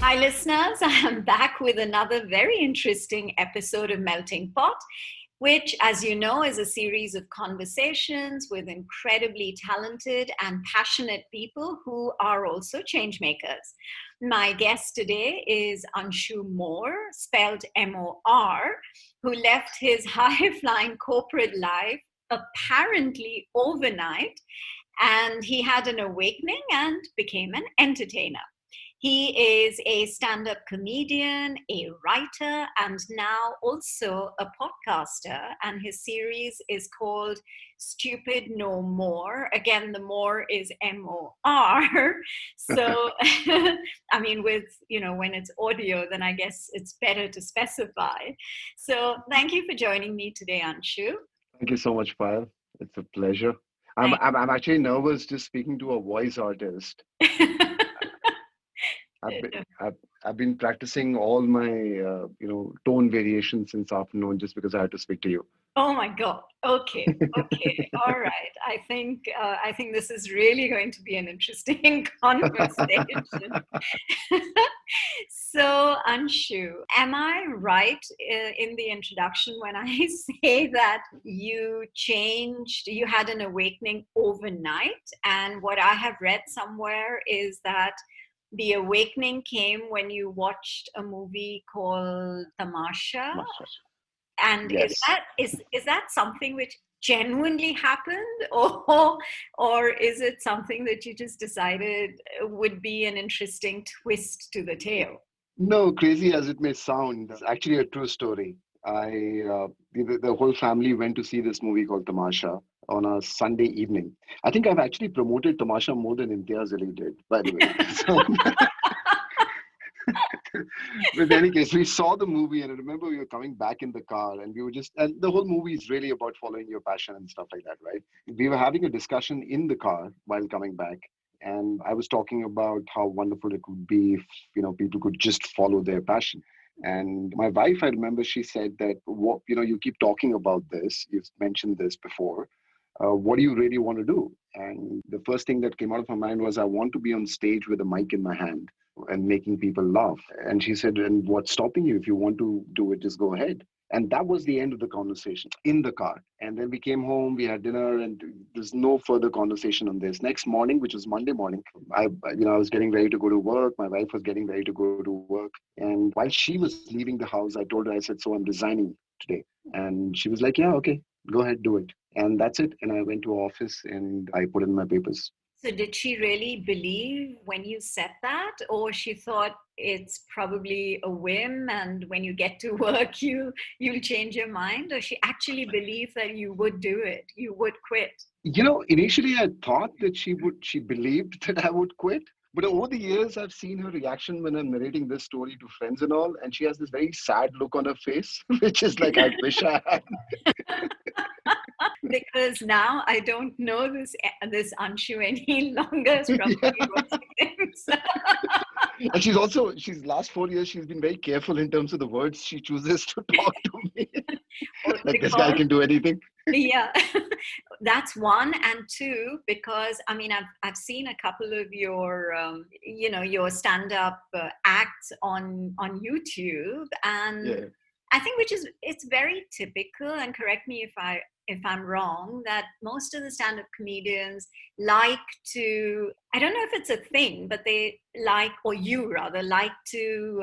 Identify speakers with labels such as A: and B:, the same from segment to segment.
A: Hi, listeners. I'm back with another very interesting episode of Melting Pot, which, as you know, is a series of conversations with incredibly talented and passionate people who are also change makers. My guest today is Anshu Mor, spelled M-O-R, who left his high-flying corporate life apparently overnight, and he had an awakening and became an entertainer. He is a stand up comedian, a writer, and now also a podcaster. And his series is called Stupid No More. Again, the more is M-O-R. So, I mean, when it's audio, then I guess it's better to specify. So, thank you for joining me today, Anshu.
B: Thank you so much, Payal. It's a pleasure. I'm,
A: Thank
B: I'm I'm actually nervous just speaking to a voice artist. I've been
A: you.
B: I've been practicing all my tone variations since afternoon just because I had to speak to you.
A: Oh my God. Okay. Okay. All right. I think this is really going to be an interesting conversation. So, Anshu, am I right in the introduction when I say that you had an awakening overnight? And what I have read somewhere is that the awakening came when you watched a movie called Tamasha.
B: Masha.
A: And is
B: Yes.
A: that is that something which genuinely happened, or is it something that you just decided would be an interesting twist to the tale?
B: No, crazy as it may sound, it's actually a true story. The whole family went to see this movie called Tamasha on a Sunday evening. I think I've actually promoted Tamasha more than Imtiaz Ali did, by the way. So, but in any case, we saw the movie, and I remember we were coming back in the car, and we were and the whole movie is really about following your passion and stuff like that, right? We were having a discussion in the car while coming back, and I was talking about how wonderful it would be if, people could just follow their passion. And my wife, I remember she said that, you keep talking about this, you've mentioned this before. What do you really want to do? And the first thing that came out of my mind was, I want to be on stage with a mic in my hand and making people laugh. And she said, and what's stopping you? If you want to do it, just go ahead. And that was the end of the conversation in the car. And then we came home, we had dinner, and there's no further conversation on this. Next morning, which was Monday morning, I was getting ready to go to work. My wife was getting ready to go to work. And while she was leaving the house, I told her, I said, so I'm resigning today. And she was like, yeah, okay, go ahead, do it. And that's it. And I went to office and I put in my papers.
A: So did she really believe when you said that, or she thought it's probably a whim and when you get to work you'll change your mind, or she actually believed that you would do it, you would quit?
B: Initially I thought that she believed that I would quit. But over the years, I've seen her reaction when I'm narrating this story to friends and all, and she has this very sad look on her face, which is like, I wish I had.
A: Because now I don't know this Anshu any longer is probably
B: Yeah.
A: what she thinks.
B: And she's last 4 years, she's been very careful in terms of the words she chooses to talk to me. Like, this guy
A: Because
B: can do anything.
A: yeah, that's one. And two, because I mean, I've seen a couple of your your stand-up acts on YouTube, and
B: Yeah.
A: I think it's very typical, and correct me if I'm wrong, that most of the stand-up comedians like to, I don't know if it's a thing, but they like, or you rather, like to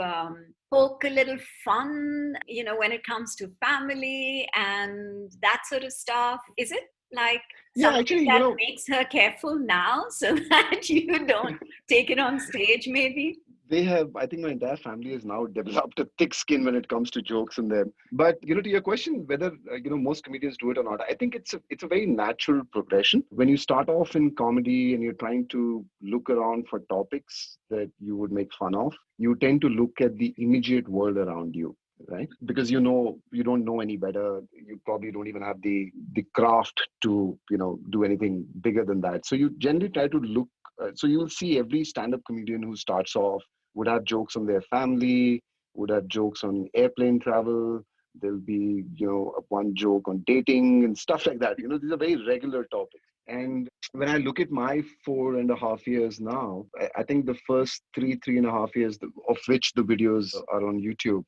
A: poke a little fun, when it comes to family and that sort of stuff. Is it like
B: Yeah,
A: something
B: actually,
A: that makes her careful now so that you don't take it on stage, maybe?
B: I think my entire family has now developed a thick skin when it comes to jokes in them. But, to your question, whether, most comedians do it or not, I think it's a very natural progression. When you start off in comedy and you're trying to look around for topics that you would make fun of, you tend to look at the immediate world around you. Right, because you don't know any better. You probably don't even have the craft to do anything bigger than that. So you generally try to look. So you will see every stand-up comedian who starts off would have jokes on their family, would have jokes on airplane travel. There'll be one joke on dating and stuff like that. These are very regular topics. And when I look at my 4.5 years now, I think the first 3.5 years, of which the videos are on YouTube,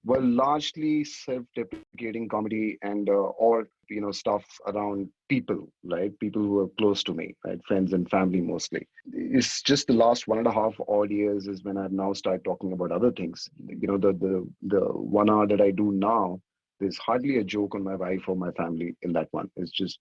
B: were largely self-deprecating comedy and or stuff around people, right? People who are close to me, right? Friends and family mostly. It's just the last 1.5 odd years is when I've now started talking about other things. The 1 hour that I do now, there's hardly a joke on my wife or my family in that one. It's just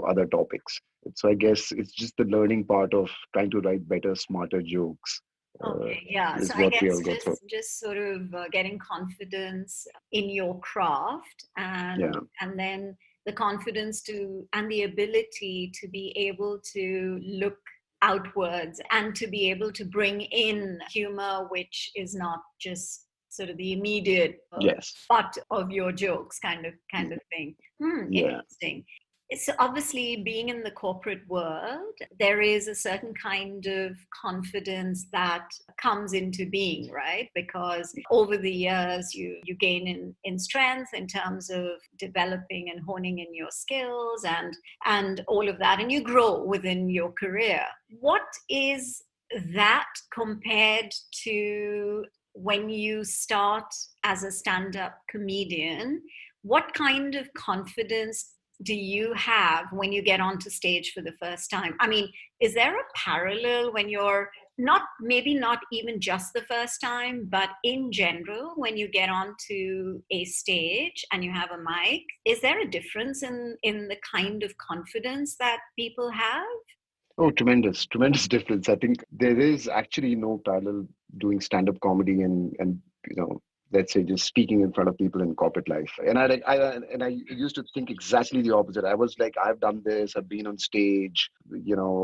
B: other topics. So I guess it's just the learning part of trying to write better, smarter jokes. Uh,
A: Okay, yeah. So
B: is
A: I
B: what we
A: guess
B: all go through.
A: just sort of getting confidence in your craft,
B: Yeah.
A: and then the confidence to and the ability to be able to look outwards and to be able to bring in humor, which is not just sort of the immediate
B: Yes.
A: butt of your jokes kind of thing.
B: Yeah.
A: Interesting. It's obviously being in the corporate world, there is a certain kind of confidence that comes into being, right? Because over the years, you gain in strength in terms of developing and honing in your skills and all of that, and you grow within your career. What is that compared to when you start as a stand-up comedian? What kind of confidence do you have when you get onto stage for the first time? I mean, is there a parallel when you're not, maybe not even just the first time, but in general, when you get onto a stage and you have a mic, is there a difference in the kind of confidence that people have?
B: Oh, tremendous, tremendous difference. I think there is actually no parallel doing stand-up comedy and let's say just speaking in front of people in corporate life. And I used to think exactly the opposite. I was like, I've done this, I've been on stage,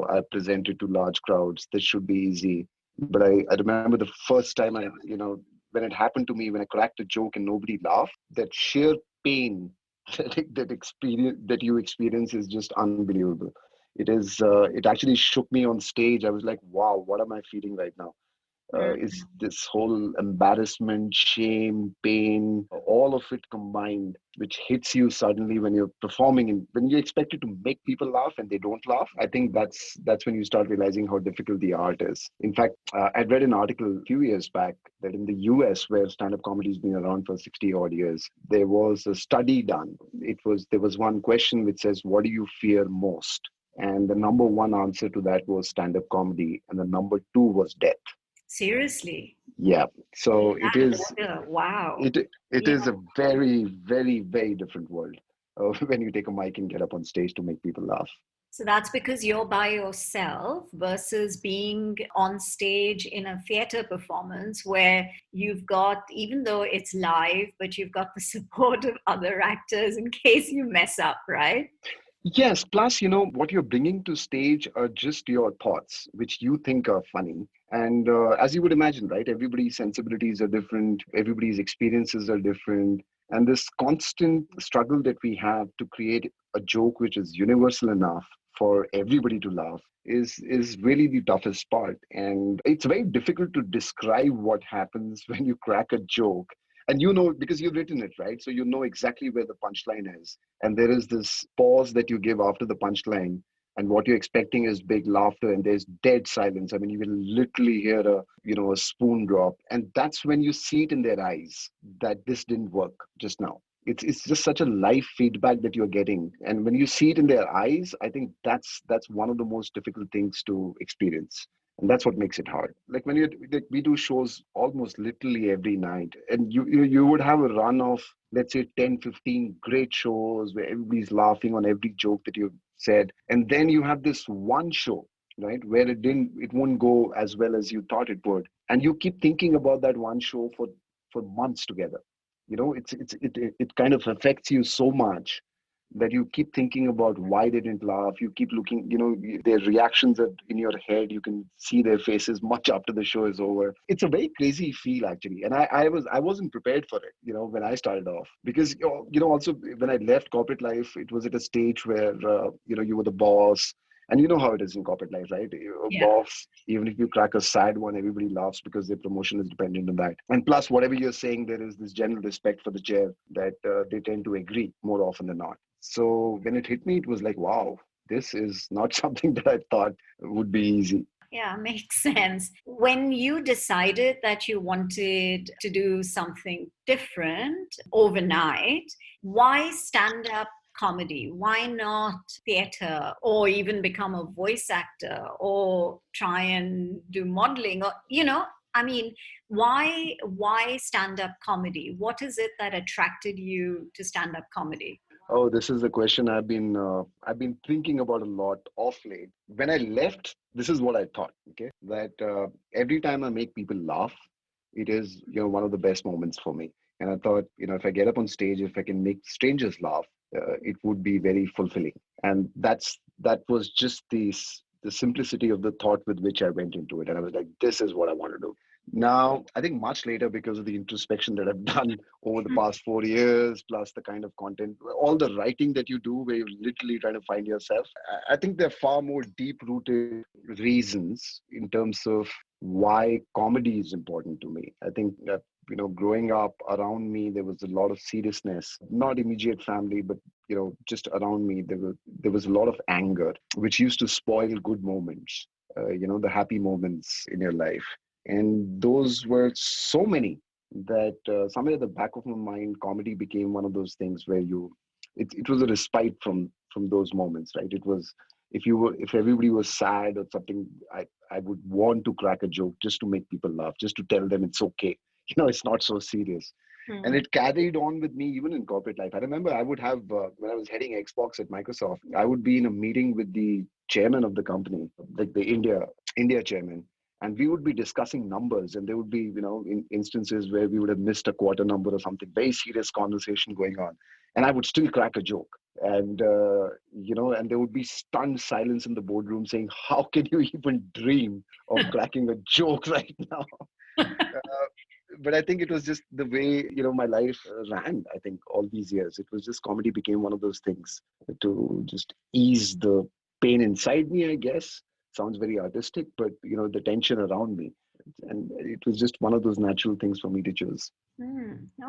B: I've presented to large crowds. This should be easy. But I remember the first time when it happened to me, when I cracked a joke and nobody laughed, that sheer pain that you experience is just unbelievable. It actually shook me on stage. I was like, wow, what am I feeling right now? Is this whole embarrassment, shame, pain, all of it combined, which hits you suddenly when you're performing and when you expect it to make people laugh and they don't laugh. I think that's when you start realizing how difficult the art is. In fact, I'd read an article a few years back that in the US, where stand-up comedy has been around for 60 odd years, there was a study done. There was one question which says, what do you fear most? And the number one answer to that was stand-up comedy, and the number two was death.
A: Seriously?
B: Yeah. So
A: In that order? Wow.
B: it
A: Yeah.
B: is a very, very, very different world when you take a mic and get up on stage to make people laugh.
A: So that's because you're by yourself versus being on stage in a theater performance where you've got, even though it's live, but you've got the support of other actors in case you mess up, right?
B: Yes, plus, what you're bringing to stage are just your thoughts, which you think are funny. And as you would imagine, right, everybody's sensibilities are different, everybody's experiences are different. And this constant struggle that we have to create a joke which is universal enough for everybody to laugh is really the toughest part. And it's very difficult to describe what happens when you crack a joke. And because you've written it, right? So you know exactly where the punchline is. And there is this pause that you give after the punchline. And what you're expecting is big laughter, and there's dead silence. I mean, you will literally hear a spoon drop. And that's when you see it in their eyes that this didn't work just now. It's just such a live feedback that you're getting. And when you see it in their eyes, I think that's one of the most difficult things to experience. And that's what makes it hard. Like we do shows almost literally every night, and you would have a run of, let's say, 10, 15 great shows where everybody's laughing on every joke that you've said, and then you have this one show, right, where it won't go as well as you thought it would, and you keep thinking about that one show for months together. It kind of affects you so much that you keep thinking about why they didn't laugh. You keep looking, their reactions are in your head. You can see their faces much after the show is over. It's a very crazy feel, actually. And I wasn't prepared for it, when I started off, because, also when I left corporate life, it was at a stage where, you were the boss. And you know how it is in corporate life, right? A
A: Yeah.
B: boss, even if you crack a sad one, everybody laughs because their promotion is dependent on that. And plus, whatever you're saying, there is this general respect for the chair that they tend to agree more often than not. So when it hit me, it was like, wow, this is not something that I thought would be easy.
A: Yeah, makes sense. When you decided that you wanted to do something different overnight, why stand up comedy? Why not theater or even become a voice actor or try and do modeling or I mean, why stand up comedy? What is it that attracted you to stand up comedy?
B: Oh, this is a question I've been thinking about a lot off late. When I left, this is what I thought. Okay, that every time I make people laugh, it is one of the best moments for me. And I thought, if I get up on stage, if I can make strangers laugh, it would be very fulfilling. And that was just the simplicity of the thought with which I went into it. And I was like, this is what I want to do. Now, I think much later, because of the introspection that I've done over the past 4 years, plus the kind of content, all the writing that you do, where you're literally trying to find yourself, I think there are far more deep rooted reasons in terms of why comedy is important to me. I think that, growing up around me, there was a lot of seriousness, not immediate family, but, just around me, there was a lot of anger, which used to spoil good moments, the happy moments in your life. And those were so many that somewhere at the back of my mind, comedy became one of those things where it was a respite from those moments, right? It was, if everybody was sad or something, I would want to crack a joke just to make people laugh, just to tell them it's okay. It's not so serious. And
A: Hmm.
B: it carried on with me even in corporate life. I remember I would have, when I was heading Xbox at Microsoft, I would be in a meeting with the chairman of the company, like the India chairman, and we would be discussing numbers, and there would be, instances where we would have missed a quarter number or something, very serious conversation going on, and I would still crack a joke. And and there would be stunned silence in the boardroom, saying, how can you even dream of cracking a joke right now? But I think it was just the way, my life ran. I think all these years, it was just, comedy became one of those things to just ease the pain inside me, I guess. Sounds very artistic, but the tension around me. And it was just one of those natural things for me to choose.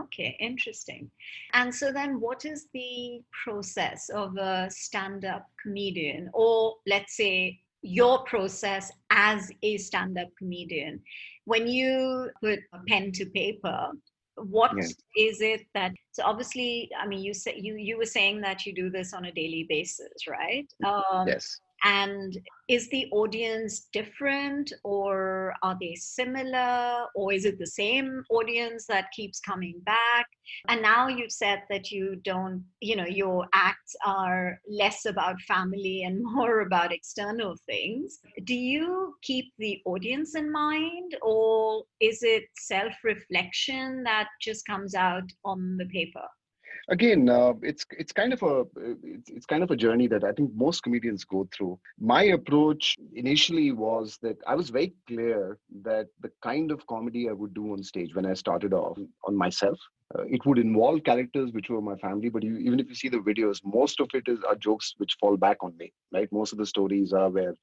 A: Okay, interesting. And so then, what is the process of a stand up comedian, or let's say your process as a stand up comedian? When you put a pen to paper, what
B: Yeah.
A: is it that, so obviously, I mean, you were saying that you do this on a daily basis, right?
B: Yes.
A: And is the audience different, or are they similar, or is it the same audience that keeps coming back? And now you've said that you don't, your acts are less about family and more about external things. Do you keep the audience in mind, or is it self reflection that just comes out on the paper?
B: Again, it's kind of it's kind of a journey that I think most comedians go through. My approach initially was that I was very clear that the kind of comedy I would do on stage when I started off on myself, it would involve characters which were my family. But even if you see the videos, most of it are jokes which fall back on me. Right, most of the stories are where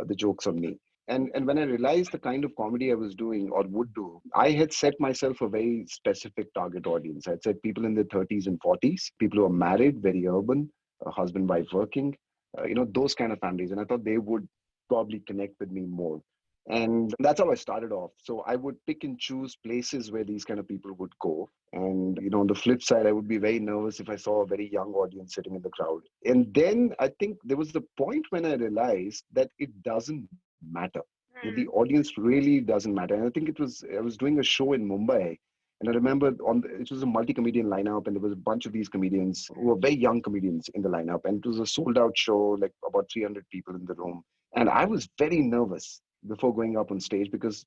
B: the jokes on me. And when I realized the kind of comedy I was doing or would do, I had set myself a very specific target audience. I'd said people in their 30s and 40s, people who are married, very urban, husband, wife working, those kind of families. And I thought they would probably connect with me more. And that's how I started off. So I would pick and choose places where these kind of people would go. And, on the flip side, I would be very nervous if I saw a very young audience sitting in the crowd. And then I think there was the point when I realized that it doesn't matter. The audience really doesn't matter. And I think I was doing a show in Mumbai. And I remember it was a multi-comedian lineup, and there was a bunch of these comedians who were very young comedians in the lineup. And it was a sold out show, like about 300 people in the room. And I was very nervous before going up on stage because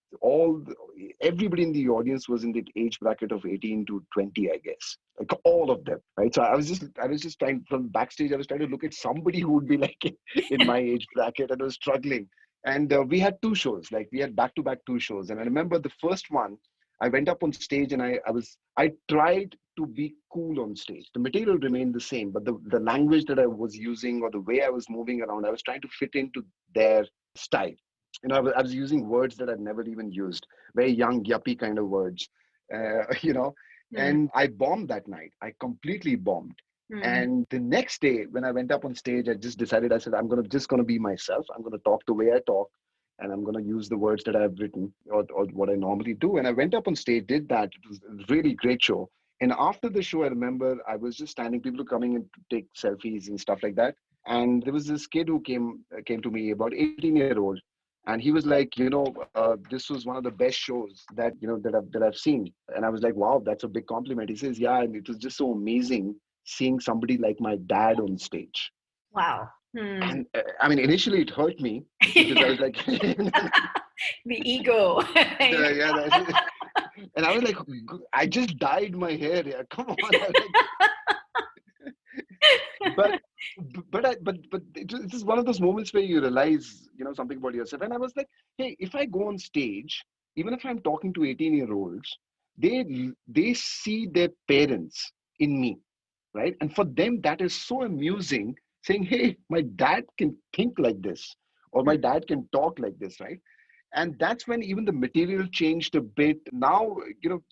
B: everybody in the audience was in the age bracket of 18 to 20, I guess, like all of them, right? So I was just trying, from backstage, I was trying to look at somebody who would be like in my age bracket, and I was struggling. And we had two shows, like we had back to back two shows. And I remember the first one, I went up on stage, and I tried to be cool on stage. The material remained the same, but the language that I was using or the way I was moving around, I was trying to fit into their style. I was using words that I'd never even used, very young, yuppie kind of words, uh, you know.
A: Hmm.
B: And I bombed that night. I completely bombed.
A: Hmm.
B: And the next day, when I went up on stage, I just decided, I said, just gonna be myself. I'm gonna talk the way I talk, and I'm gonna use the words that I've written, or what I normally do. And I went up on stage, did that. It was a really great show. And after the show, I remember I was just standing, people were coming in to take selfies and stuff like that. And there was this kid who came to me, about 18-year-old, and he was like, this was one of the best shows that I've seen. And I was like, wow, that's a big compliment. He says, yeah, and it was just so amazing seeing somebody like my dad on stage.
A: Wow. Hmm.
B: And I mean, initially it hurt me because I was like,
A: The ego.
B: yeah, and I was like, I just dyed my hair. Yeah, come on. I was like, but it's one of those moments where you realize, something about yourself. And I was like, hey, if I go on stage, even if I'm talking to 18-year-olds, they see their parents in me, right? And for them, that is so amusing, saying, hey, my dad can think like this, or my dad can talk like this, right? And that's when even the material changed a bit. Now,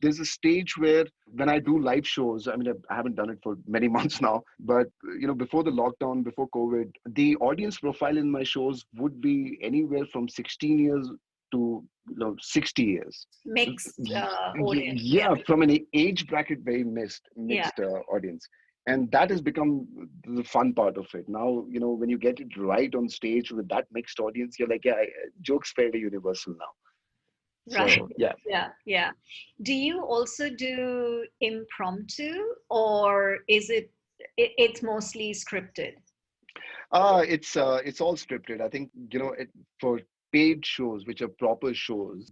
B: there's a stage where when I do live shows, I mean, I haven't done it for many months now, but before the lockdown, before COVID, the audience profile in my shows would be anywhere from 16 years to 60 years.
A: Mixed audience. Yeah.
B: Yeah, from an age bracket, very
A: Yeah.
B: mixed audience. And that has become the fun part of it. Now, when you get it right on stage with that mixed audience, you're like, yeah, jokes fairly universal now.
A: Right.
B: So yeah.
A: Yeah. Yeah. Do you also do impromptu, or is it's mostly scripted?
B: It's all scripted. I think, for paid shows, which are proper shows,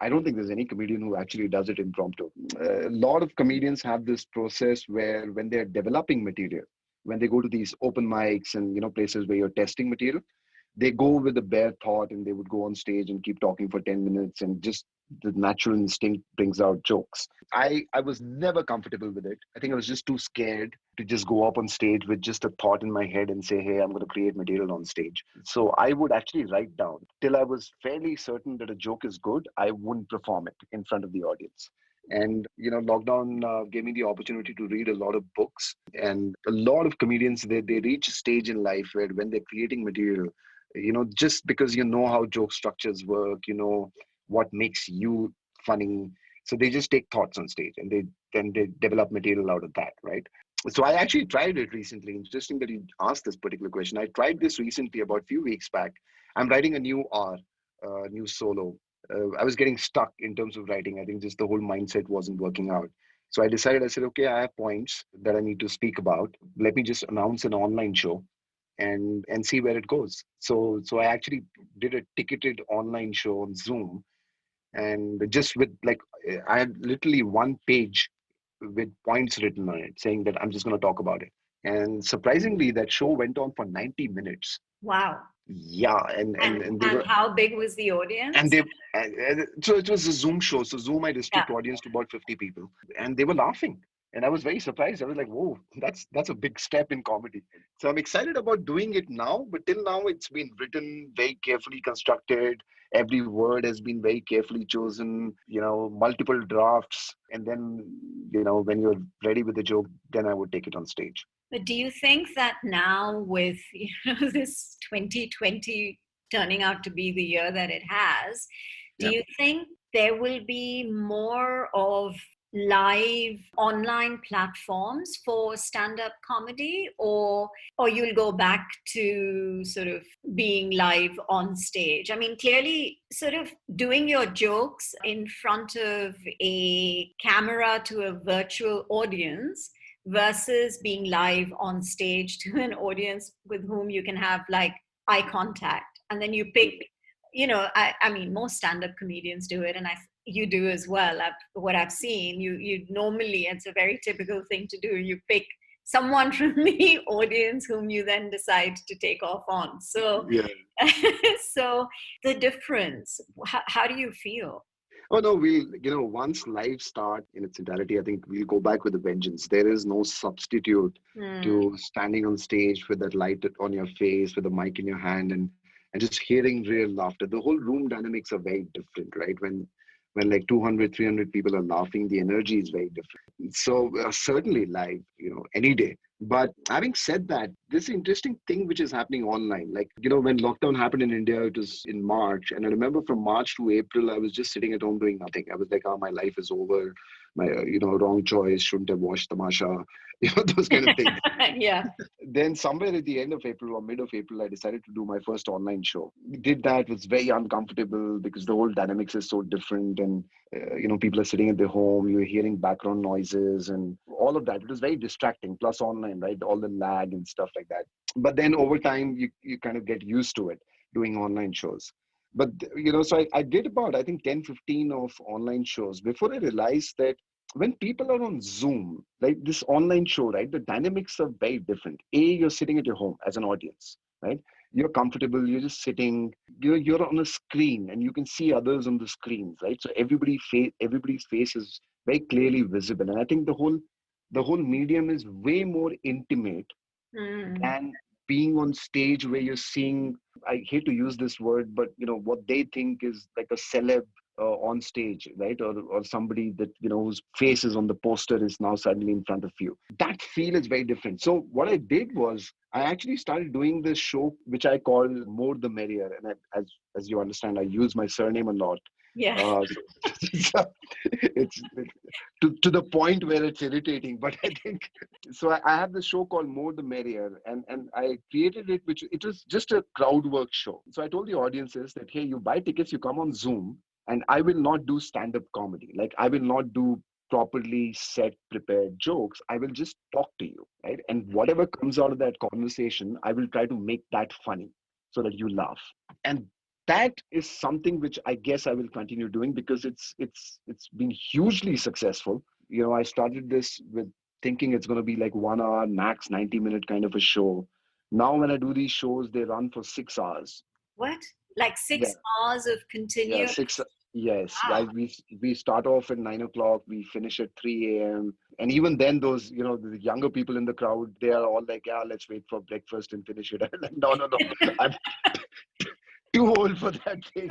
B: I don't think there's any comedian who actually does it impromptu. A lot of comedians have this process where when they're developing material, when they go to these open mics and, places where you're testing material, they go with the bare thought and they would go on stage and keep talking for 10 minutes, and just the natural instinct brings out jokes. I was never comfortable with it. I think I was just too scared to just go up on stage with just a thought in my head and say, hey, I'm going to create material on stage. So I would actually write down till I was fairly certain that a joke is good. I wouldn't perform it in front of the audience. And lockdown gave me the opportunity to read a lot of books, and a lot of comedians, they reach a stage in life where when they're creating material, just because you know how joke structures work, what makes you funny, so they just take thoughts on stage and they develop material out of that, right? So I actually tried it recently. Interesting that you asked this particular question. I tried this recently about a few weeks back. I'm writing a new solo. I was getting stuck in terms of writing. I think just the whole mindset wasn't working out. So I said, okay, I have points that I need to speak about. Let me just announce an online show and see where it goes. So I actually did a ticketed online show on Zoom, and just with like I had literally one page with points written on it saying that I'm just going to talk about it. And surprisingly, that show went on for 90 minutes.
A: Wow.
B: Yeah, and they
A: And
B: were
A: how big was the
B: and
A: audience?
B: they so it was a Zoom show. So Zoom, I
A: Yeah.
B: restrict audience to about 50 people, and they were laughing. And I was very surprised. I was like, "Whoa, that's a big step in comedy." So I'm excited about doing it now. But till now, it's been written very carefully constructed. Every word has been very carefully chosen. Multiple drafts, and then when you're ready with the joke, then I would take it on stage.
A: But do you think that now, with this 2020 turning out to be the year that it has, do
B: Yeah.
A: you think there will be more of live online platforms for stand-up comedy, or you'll go back to sort of being live on stage? I mean, clearly sort of doing your jokes in front of a camera to a virtual audience versus being live on stage to an audience with whom you can have like eye contact, and then you pick, I mean, most stand-up comedians do it, and you do as well. What I've seen, you normally, it's a very typical thing to do, you pick someone from the audience whom you then decide to take off on. So
B: Yeah.
A: so the difference, how do you feel?
B: Oh no, once live start in its entirety, I think we'll go back with a vengeance. There is no substitute
A: Hmm.
B: to standing on stage with that light on your face, with a mic in your hand, and just hearing real laughter. The whole room dynamics are very different, right? when like 200, 300 people are laughing, the energy is very different. So certainly live, any day. But having said that, this interesting thing which is happening online, like, when lockdown happened in India, it was in March. And I remember from March to April, I was just sitting at home doing nothing. I was like, oh, my life is over. My, wrong choice, shouldn't have watched Tamasha, those kind of things.
A: Yeah.
B: Then somewhere at the end of April or mid of April, I decided to do my first online show. Did that, was very uncomfortable because the whole dynamics is so different. And, people are sitting at their home, you're hearing background noises and all of that. It was very distracting, plus online, right? All the lag and stuff like that. But then over time, you kind of get used to it, doing online shows. But, so I did about, I think, 10, 15 of online shows before I realized that when people are on Zoom, like this online show, right, the dynamics are very different. You're sitting at your home as an audience, right? You're comfortable, you're just sitting, you're on a screen and you can see others on the screens, right? So everybody's face is very clearly visible. And I think the whole medium is way more intimate than being on stage where you're seeing, I hate to use this word, but what they think is like a celeb on stage, right? Or somebody that, whose face is on the poster is now suddenly in front of you. That feel is very different. So what I did was I actually started doing this show, which I call More the Merrier. And as you understand, I use my surname a lot.
A: Yeah.
B: So it's to the point where it's irritating, but I think so. I have this show called More the Merrier, and I created it, which it was just a crowd work show. So I told the audiences that, hey, you buy tickets, you come on Zoom, and I will not do stand-up comedy. Like, I will not do properly set, prepared jokes. I will just talk to you, right? And whatever comes out of that conversation, I will try to make that funny so that you laugh. And that is something which I guess I will continue doing because it's been hugely successful. I started this with thinking it's going to be like 1 hour max, 90-minute kind of a show. Now when I do these shows, they run for 6 hours.
A: What? Like
B: Yeah,
A: 6 hours of
B: yeah,
A: continuous?
B: six. Yes,
A: Wow.
B: we start off at 9 o'clock. We finish at 3 a.m. And even then, those the younger people in the crowd, they are all like, "Yeah, let's wait for breakfast and finish it." I'm like, no, no, no, I'm too old for that thing.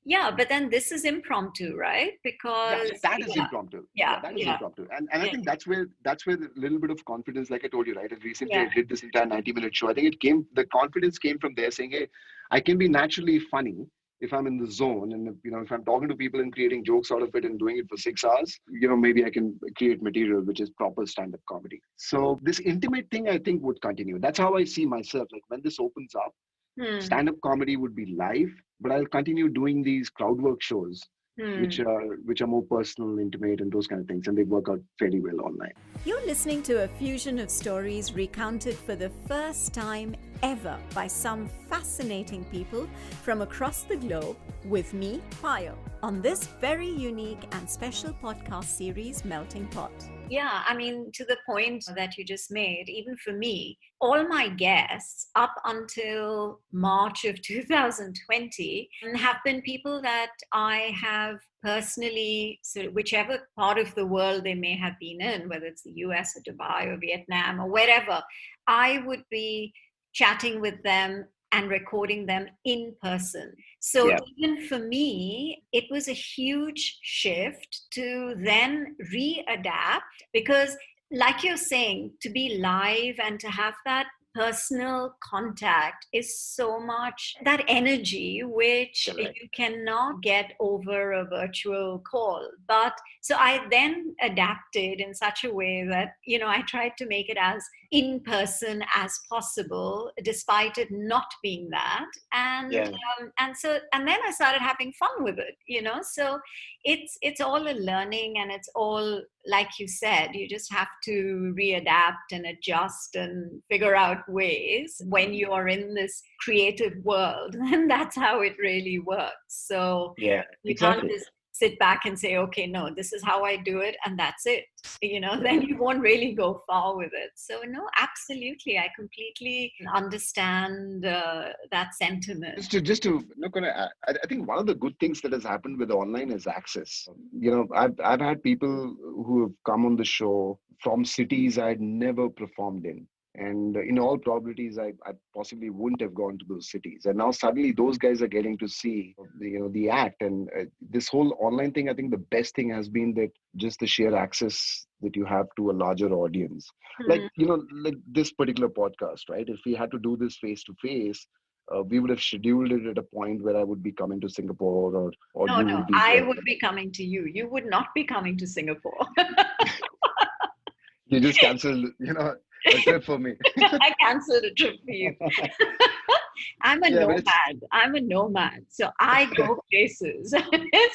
A: Yeah, but then this is impromptu, right?
B: Yeah,
A: Because
B: that is impromptu. Yeah,
A: yeah,
B: that is
A: yeah,
B: impromptu. And I
A: yeah,
B: think that's where the little bit of confidence, like I told you, right? And recently
A: yeah.
B: I did this entire 90-minute show. I think the confidence came from there saying, hey, I can be naturally funny if I'm in the zone. And if I'm talking to people and creating jokes out of it and doing it for 6 hours, maybe I can create material which is proper stand-up comedy. So this intimate thing I think would continue. That's how I see myself. Like when this opens up,
A: Hmm.
B: stand-up comedy would be live, but I'll continue doing these crowd work shows, which
A: Hmm.
B: are more personal, intimate, and those kind of things, and they work out fairly well online.
C: You're listening to a fusion of stories recounted for the first time ever by some fascinating people from across the globe with me, Payal, on this very unique and special podcast series, Melting Pot.
A: Yeah, I mean, to the point that you just made, even for me, all my guests up until March of 2020 have been people that I have personally, so whichever part of the world they may have been in, whether it's the US or Dubai or Vietnam or wherever, I would be chatting with them and recording them in person. So
B: Yeah,
A: even for me, it was a huge shift to then readapt because, like you're saying, to be live and to have that personal contact is so much that energy which
B: correct.
A: you cannot get over a virtual call. But so I then adapted in such a way that, I tried to make it as in person as possible, despite it not being that.
B: Yeah,
A: And then I started having fun with it. So it's all a learning, and it's all, like you said, you just have to readapt and adjust and figure out ways when you are in this creative world. And that's how it really works. So
B: yeah,
A: you can't
B: exactly.
A: just sit back and say, okay, no, this is how I do it and that's it. Then you won't really go far with it. So no, absolutely, I completely understand that sentiment.
B: Just to look on it, I think one of the good things that has happened with online is access. I've had people who have come on the show from cities I had never performed in. And in all probabilities, I possibly wouldn't have gone to those cities. And now suddenly those guys are getting to see the act. And this whole online thing, I think the best thing has been that just the sheer access that you have to a larger audience. Like, like this particular podcast, right? If we had to do this face to face, we would have scheduled it at a point where I would be coming to Singapore, or
A: No,
B: you
A: no,
B: would be
A: I
B: here.
A: would be coming to you. You would not be coming to Singapore.
B: You just canceled, a trip for me.
A: I cancelled a trip for you. I'm a
B: Yeah, but
A: nomad. I'm a nomad. So I go places.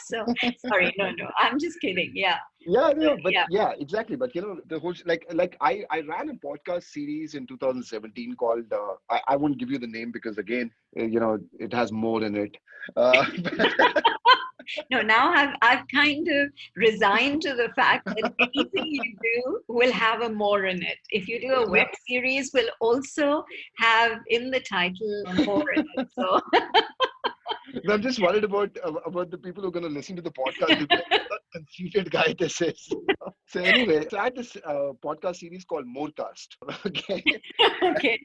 A: So sorry, no. I'm just kidding. Yeah.
B: Yeah, no, but
A: Yeah.
B: yeah, exactly. But the whole like I ran a podcast series in 2017 called I won't give you the name because again, it has more in it. But
A: No, now I've kind of resigned to the fact that anything you do will have a more in it. If you do a web series, will also have in the title a more in it. So
B: I'm just worried about the people who are going to listen to the podcast. They'll be like, what a conceited guy this is. So anyway, so I had this podcast series called Morecast. Okay.
A: okay.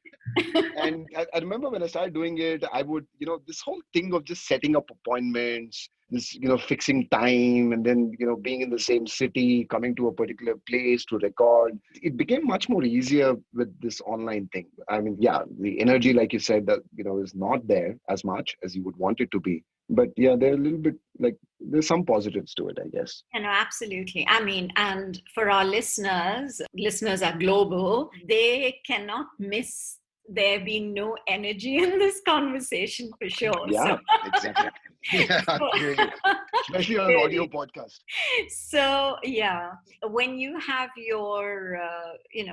B: And I remember when I started doing it, I would, this whole thing of just setting up appointments, this, fixing time, and then, being in the same city, coming to a particular place to record. It became much more easier with this online thing. I mean, yeah, the energy, like you said, that, is not there as much as you would want it to be. But yeah, they're a little bit like, there's some positives to it, I guess.
A: Absolutely. I mean, and for our listeners are global, they cannot miss there being no energy in this conversation for sure.
B: Yeah, exactly. Yeah, really. Especially on an audio podcast.
A: So yeah, when you have your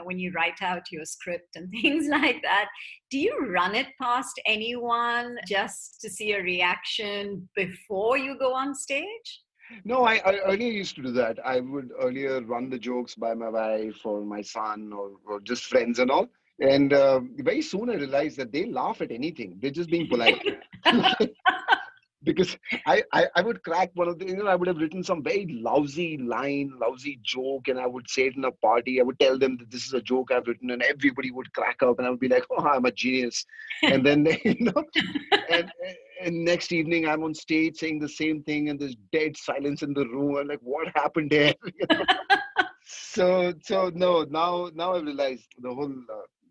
A: when you write out your script and things like that, do you run it past anyone just to see a reaction before you go on stage?
B: No, I earlier used to do that. I would earlier run the jokes by my wife or my son or just friends and all. And very soon I realized that they laugh at anything. They're just being polite. Because I would crack one of the, I would have written some very lousy joke, and I would say it in a party. I would tell them that this is a joke I've written, and everybody would crack up, and I would be like, oh, I'm a genius. And then, and next evening I'm on stage saying the same thing, and there's dead silence in the room. I'm like, what happened there? So no, now I realized the whole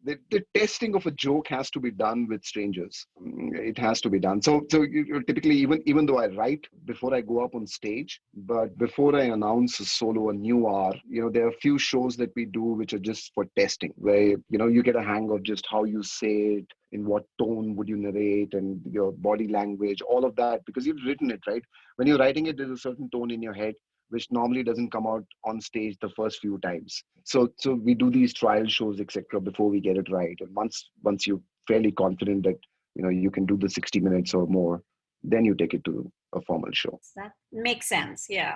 B: the testing of a joke has to be done with strangers. It has to be done. So typically, even though I write before I go up on stage, but before I announce a solo, a new hour, there are a few shows that we do which are just for testing, where you get a hang of just how you say it, in what tone would you narrate, and your body language, all of that, because you've written it, right? When you're writing it, there's a certain tone in your head which normally doesn't come out on stage the first few times. So we do these trial shows, etc., before we get it right. And once you're fairly confident that you can do the 60 minutes or more, then you take it to a formal show.
A: That makes sense. Yeah.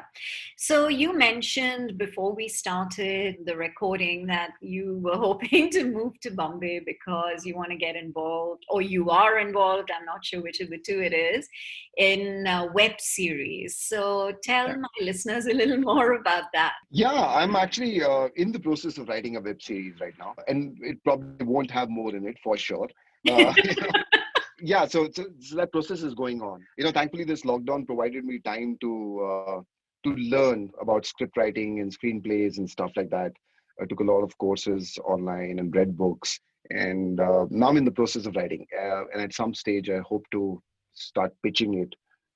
A: So you mentioned before we started the recording that you were hoping to move to Bombay because you want to get involved, or you are involved, I'm not sure which of the two it is, in web series. So tell my listeners a little more about that.
B: Yeah, I'm actually in the process of writing a web series right now, and it probably won't have more in it for sure. Yeah, so that process is going on. Thankfully, this lockdown provided me time to learn about script writing and screenplays and stuff like that. I took a lot of courses online and read books, and now I'm in the process of writing. And at some stage, I hope to start pitching it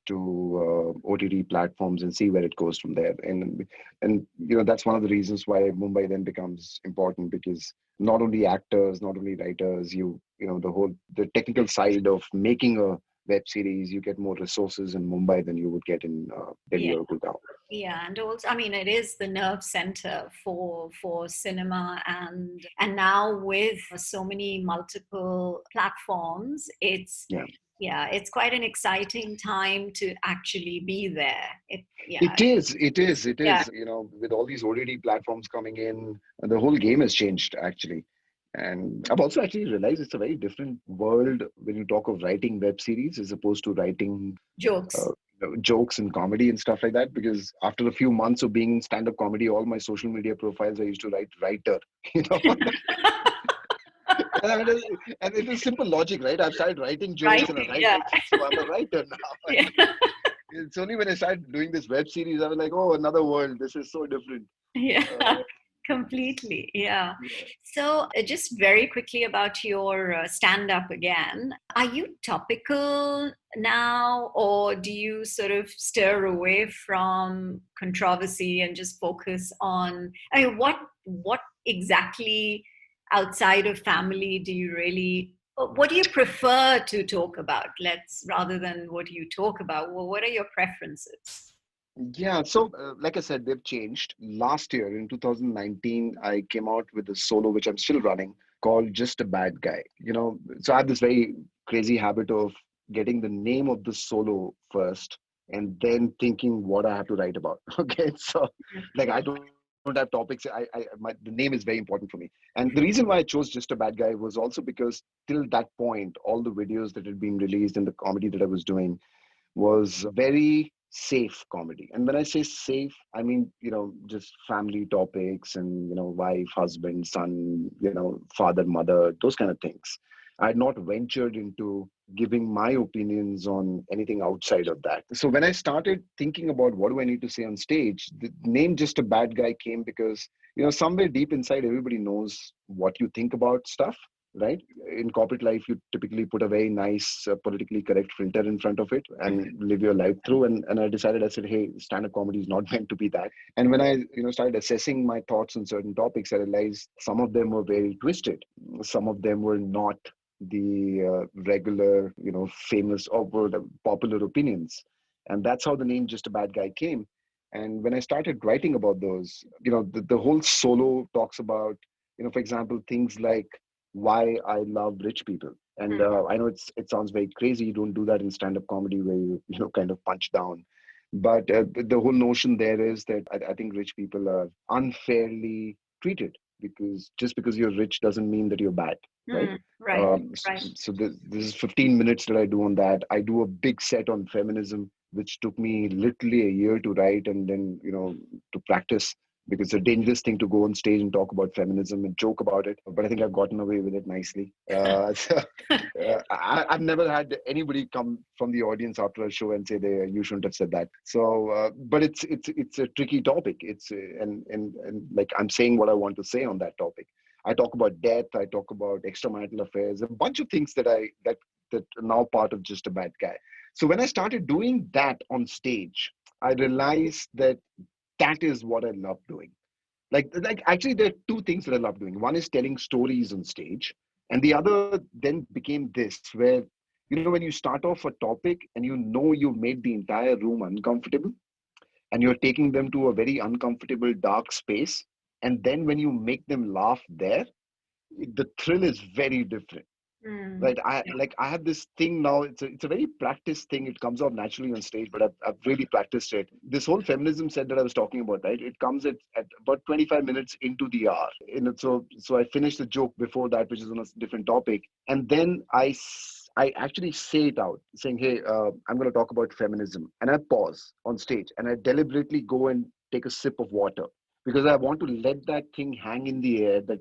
B: to OTT platforms and see where it goes from there. And that's one of the reasons why Mumbai then becomes important, because not only actors, not only writers, the technical side of making a web series, you get more resources in Mumbai than you would get in Delhi or Gurgaon.
A: Yeah, and also, I mean, it is the nerve center for cinema, and now with so many multiple platforms, it's quite an exciting time to actually be there.
B: It is.
A: Yeah.
B: With all these OTT platforms coming in, the whole game has changed actually. And I've also actually realized it's a very different world when you talk of writing web series as opposed to writing jokes and comedy and stuff like that. Because after a few months of being in stand-up comedy, all my social media profiles I used to write writer. And, and it is simple logic, right? I've started writing jokes and I
A: Writing,
B: write
A: yeah.
B: books, so I'm a writer now.
A: Yeah.
B: It's only when I started doing this web series, I was like, oh, another world. This is so different.
A: Yeah,
B: Uh,
A: completely. Yeah.
B: yeah.
A: So, just very quickly about your stand up again. Are you topical now, or do you sort of steer away from controversy and just focus on? I mean, what exactly outside of family do you really? What do you prefer to talk about? Let's rather than what do you talk about. Well, what are your preferences?
B: Yeah, so like I said, they've changed. Last year in 2019, I came out with a solo, which I'm still running, called Just a Bad Guy. So I have this very crazy habit of getting the name of the solo first and then thinking what I have to write about. Okay, so like I don't have topics. The name is very important for me. And the reason why I chose Just a Bad Guy was also because till that point, all the videos that had been released and the comedy that I was doing was very safe comedy. And when I say safe, I mean, just family topics and, wife, husband, son, father, mother, those kind of things. I had not ventured into giving my opinions on anything outside of that. So when I started thinking about what do I need to say on stage, the name Just a Bad Guy came because, somewhere deep inside, everybody knows what you think about stuff, right? In corporate life, you typically put a very nice politically correct filter in front of it and live your life through. And I decided, I said, hey, stand-up comedy is not meant to be that. And when I started assessing my thoughts on certain topics, I realized some of them were very twisted. Some of them were not the regular, famous or the popular opinions. And that's how the name Just a Bad Guy came. And when I started writing about those, the whole solo talks about, for example, things like why I love rich people. And I know it sounds very crazy. You don't do that in stand-up comedy where you kind of punch down. But the whole notion there is that I think rich people are unfairly treated because just because you're rich doesn't mean that you're bad, right?
A: Right,
B: So,
A: right.
B: so this is 15 minutes that I do on that. I do a big set on feminism, which took me literally a year to write and then, to practice because it's a dangerous thing to go on stage and talk about feminism and joke about it. But I think I've gotten away with it nicely. I've never had anybody come from the audience after a show and say you shouldn't have said that. So, but it's a tricky topic. And like I'm saying what I want to say on that topic. I talk about death. I talk about extramarital affairs. A bunch of things that are now part of Just a Bad Guy. So when I started doing that on stage, I realized that is what I love doing. Like actually, there are two things that I love doing. One is telling stories on stage, and the other then became this, where when you start off a topic and you've made the entire room uncomfortable, and you're taking them to a very uncomfortable dark space, and then when you make them laugh there, the thrill is very different.
A: Mm.
B: Right. I have this thing now. It's a very practiced thing. It comes out naturally on stage, but I've really practiced it. This whole feminism set that I was talking about, right? It comes at about 25 minutes into the hour. So I finish the joke before that, which is on a different topic, and then I actually say it out, saying, "Hey, I'm going to talk about feminism," and I pause on stage and I deliberately go and take a sip of water because I want to let that thing hang in the air that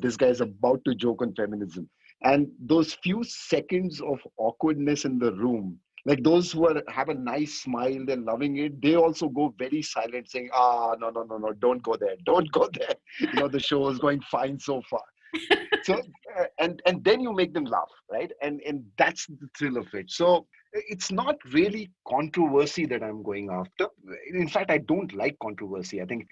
B: this guy is about to joke on feminism. And those few seconds of awkwardness in the room, like those who have a nice smile, they're loving it, they also go very silent saying, no, no, no, no, don't go there, don't go there. The show is going fine so far. So and then you make them laugh, right? And that's the thrill of it. So it's not really controversy that I'm going after. In fact, I don't like controversy. I think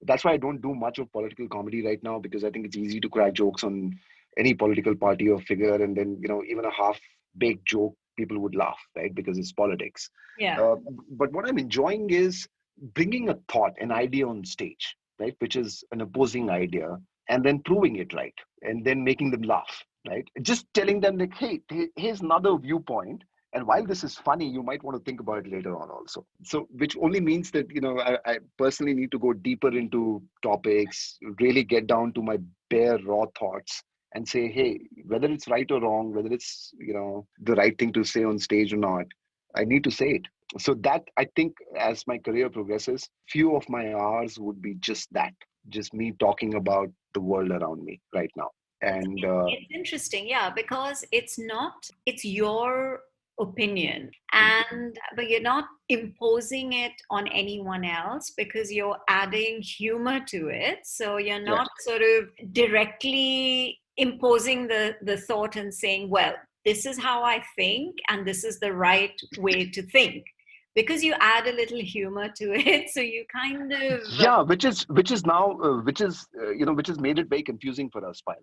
B: that's why I don't do much of political comedy right now, because I think it's easy to crack jokes on any political party or figure, and then even a half baked joke people would laugh, right? Because it's politics.
A: Yeah.
B: But what I'm enjoying is bringing a thought, an idea on stage, right, which is an opposing idea, and then proving it right, and then making them laugh, right? Just telling them like, hey, here's another viewpoint. And while this is funny, you might want to think about it later on also. So, which only means that, I personally need to go deeper into topics, really get down to my bare raw thoughts and say, hey, whether it's right or wrong, whether it's, the right thing to say on stage or not, I need to say it. So that, I think, as my career progresses, few of my hours would be just that, just me talking about the world around me right now. And
A: It's interesting, yeah, because it's your opinion,
B: mm,
A: and but you're not imposing it on anyone else because you're adding humor to it. So you're
B: yeah,
A: not sort of directly imposing the thought and saying, well, this is how I think, and this is the right way to think. Because you add a little humor to it, so you kind of
B: yeah, which is now which has made it very confusing for us, Pyle.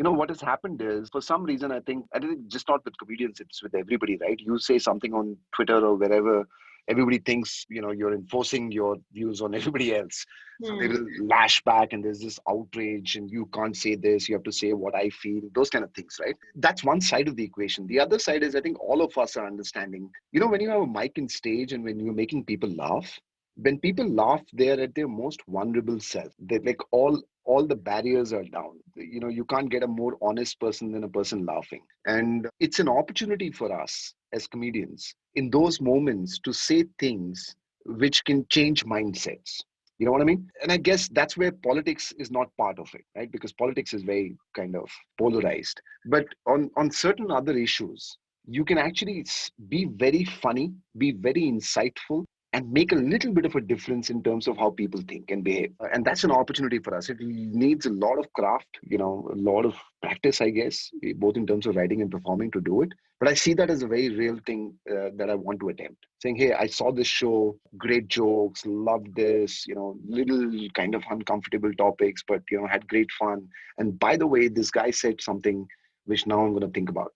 B: What has happened is, for some reason, I think just not with comedians, it's with everybody, right? You say something on Twitter or wherever, everybody thinks you're enforcing your views on everybody else. So they
A: hmm,
B: will lash back, and there's this outrage, and you can't say this, you have to say what I feel, those kind of things, right? That's one side of the equation. The other side is, I think all of us are understanding, when you have a mic in stage and when you're making people laugh, when people laugh, they're at their most vulnerable self. They like all the barriers are down. You can't get a more honest person than a person laughing. And it's an opportunity for us as comedians in those moments to say things which can change mindsets. You know what I mean? And I guess that's where politics is not part of it, right? Because politics is very kind of polarized. But on certain other issues, you can actually be very funny, be very insightful, and make a little bit of a difference in terms of how people think and behave. And that's an opportunity for us. It needs a lot of craft, a lot of practice, I guess, both in terms of writing and performing to do it. But I see that as a very real thing that I want to attempt. Saying, hey, I saw this show, great jokes, loved this, little kind of uncomfortable topics, but, had great fun. And by the way, this guy said something which now I'm going to think about.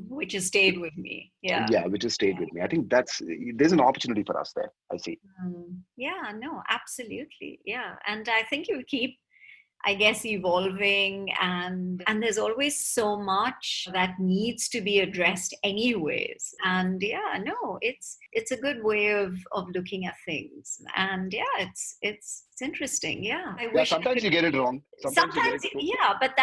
A: which has stayed with me. Yeah.
B: Yeah, which has stayed with me. I think there's an opportunity for us there. I see.
A: Yeah, no, absolutely. Yeah. And I think you keep, I guess, evolving, and there's always so much that needs to be addressed anyways. And yeah, no, it's a good way of looking at things. And yeah, it's interesting. Yeah. I
B: Yeah,
A: wish I
B: sometimes
A: could
B: you get it wrong. Sometimes you get
A: sometimes,
B: it true.
A: yeah, but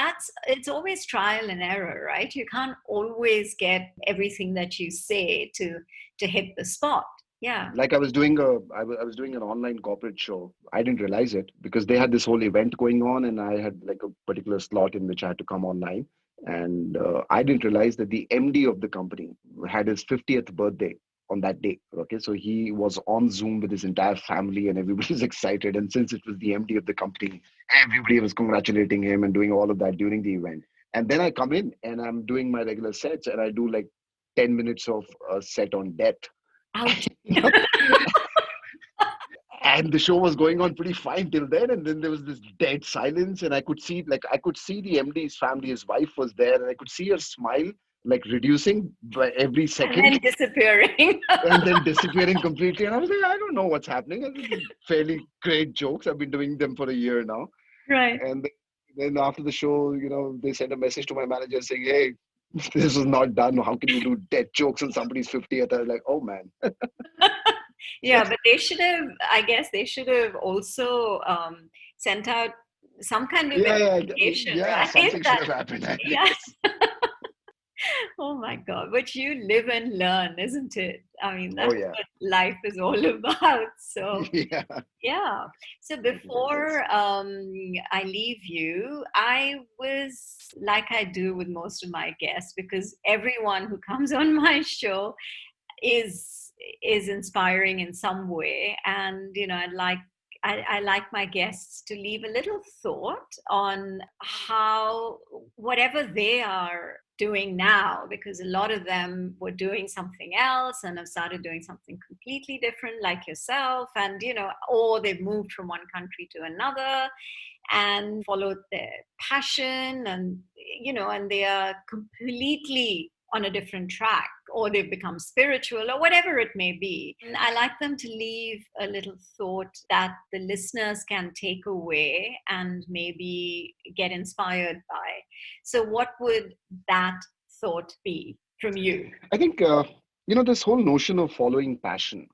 A: it's always trial and error, right? You can't always get everything that you say to hit the spot. Yeah.
B: Like I was doing an online corporate show. I didn't realize it because they had this whole event going on, and I had like a particular slot in which I had to come online. And I didn't realize that the MD of the company had his 50th birthday on that day. Okay, so he was on Zoom with his entire family, and everybody was excited. And since it was the MD of the company, everybody was congratulating him and doing all of that during the event. And then I come in and I'm doing my regular sets, and I do like 10 minutes of a set on death.
A: Ouch.
B: And the show was going on pretty fine till then, and then there was this dead silence, and I could see the MD's family, his wife was there, and I could see her smile like reducing by every
A: And then
B: second
A: disappearing.
B: and then disappearing completely. And I was like, I don't know what's happening. And this is fairly great jokes. I've been doing them for a year now.
A: Right.
B: And then after the show, they sent a message to my manager saying, hey, this was not done. How can you do dead jokes on somebody's 50th? I was like, oh man.
A: Yeah, but they should have, I guess they should have also sent out some kind of
B: Yeah,
A: invitation,
B: yeah,
A: right?
B: something should
A: That,
B: have happened, I
A: yeah.
B: guess.
A: Oh my God. But you live and learn, isn't it? I mean,
B: Oh
A: that's
B: yeah.
A: what life is all about. So,
B: Yeah.
A: yeah. So
B: Thank you very much.
A: before I leave you, I was like I do with most of my guests, because everyone who comes on my show is is inspiring in some way, and I like my guests to leave a little thought on how whatever they are doing now, because a lot of them were doing something else and have started doing something completely different, like yourself, and or they've moved from one country to another and followed their passion, and and they are completely on a different track, or they've become spiritual, or whatever it may be. And I like them to leave a little thought that the listeners can take away and maybe get inspired by. So what would that thought be from you?
B: I think this whole notion of following passion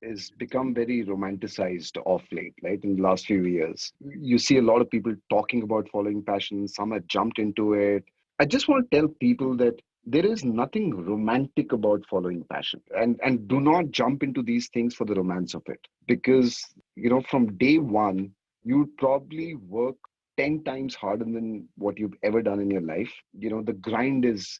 B: is become very romanticized off late, right? In the last few years, you see a lot of people talking about following passion. Some have jumped into it. I just want to tell people that there is nothing romantic about following passion, and do not jump into these things for the romance of it, because from day one you would probably work 10 times harder than what you've ever done in your life. The grind is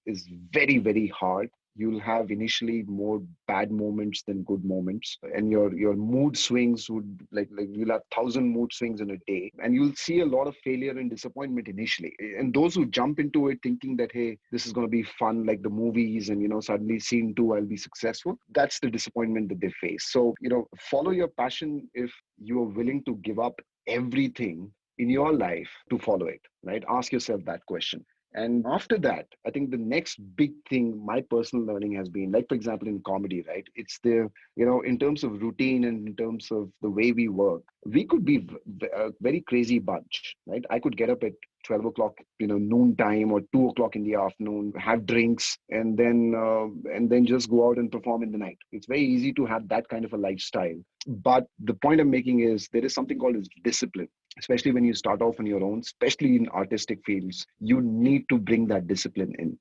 B: very, very hard. You'll have initially more bad moments than good moments, and your mood swings would like you'll have 1,000 mood swings in a day, and you'll see a lot of failure and disappointment initially. And those who jump into it thinking that, hey, this is going to be fun like the movies, and suddenly scene 2 I'll be successful, that's the disappointment that they face. So follow your passion if you are willing to give up everything in your life to follow it, right? Ask yourself that question. And after that, I think the next big thing, my personal learning has been, like, for example, in comedy, right? It's in terms of routine and in terms of the way we work, we could be a very crazy bunch, right? I could get up at 12 o'clock, noon time, or 2 o'clock in the afternoon, have drinks, and then just go out and perform in the night. It's very easy to have that kind of a lifestyle. But the point I'm making is there is something called as discipline, especially when you start off on your own, especially in artistic fields. You need to bring that discipline in.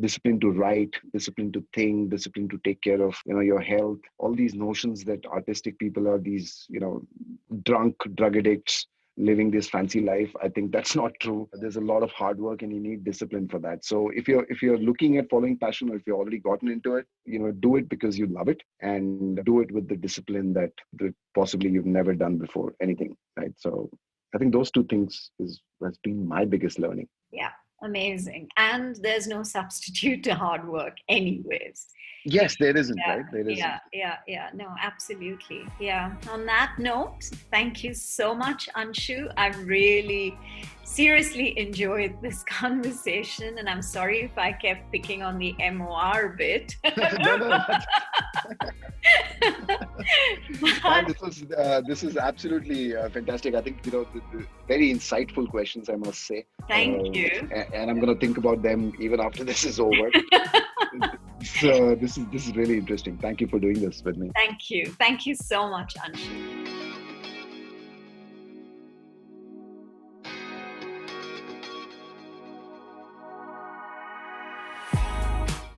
B: Discipline to write, discipline to think, discipline to take care of your health. All these notions that artistic people are these drunk drug addicts living this fancy life, I think that's not true. There's a lot of hard work, and you need discipline for that. So if you're looking at following passion, or if you've already gotten into it, do it because you love it, and do it with the discipline that possibly you've never done before anything, right? So I think those two things has been my biggest learning.
A: Yeah, amazing. And there's no substitute to hard work anyways.
B: Yes, there isn't, right? There isn't.
A: Yeah. No, absolutely. Yeah. On that note, thank you so much, Anshu. I've really seriously enjoyed this conversation, and I'm sorry if I kept picking on the MOR bit.
B: No. This is absolutely fantastic. I think the very insightful questions, I must say.
A: Thank you.
B: And I'm going to think about them even after this is over. So this is really interesting. Thank you for doing this with me.
A: Thank you so much, Anshu.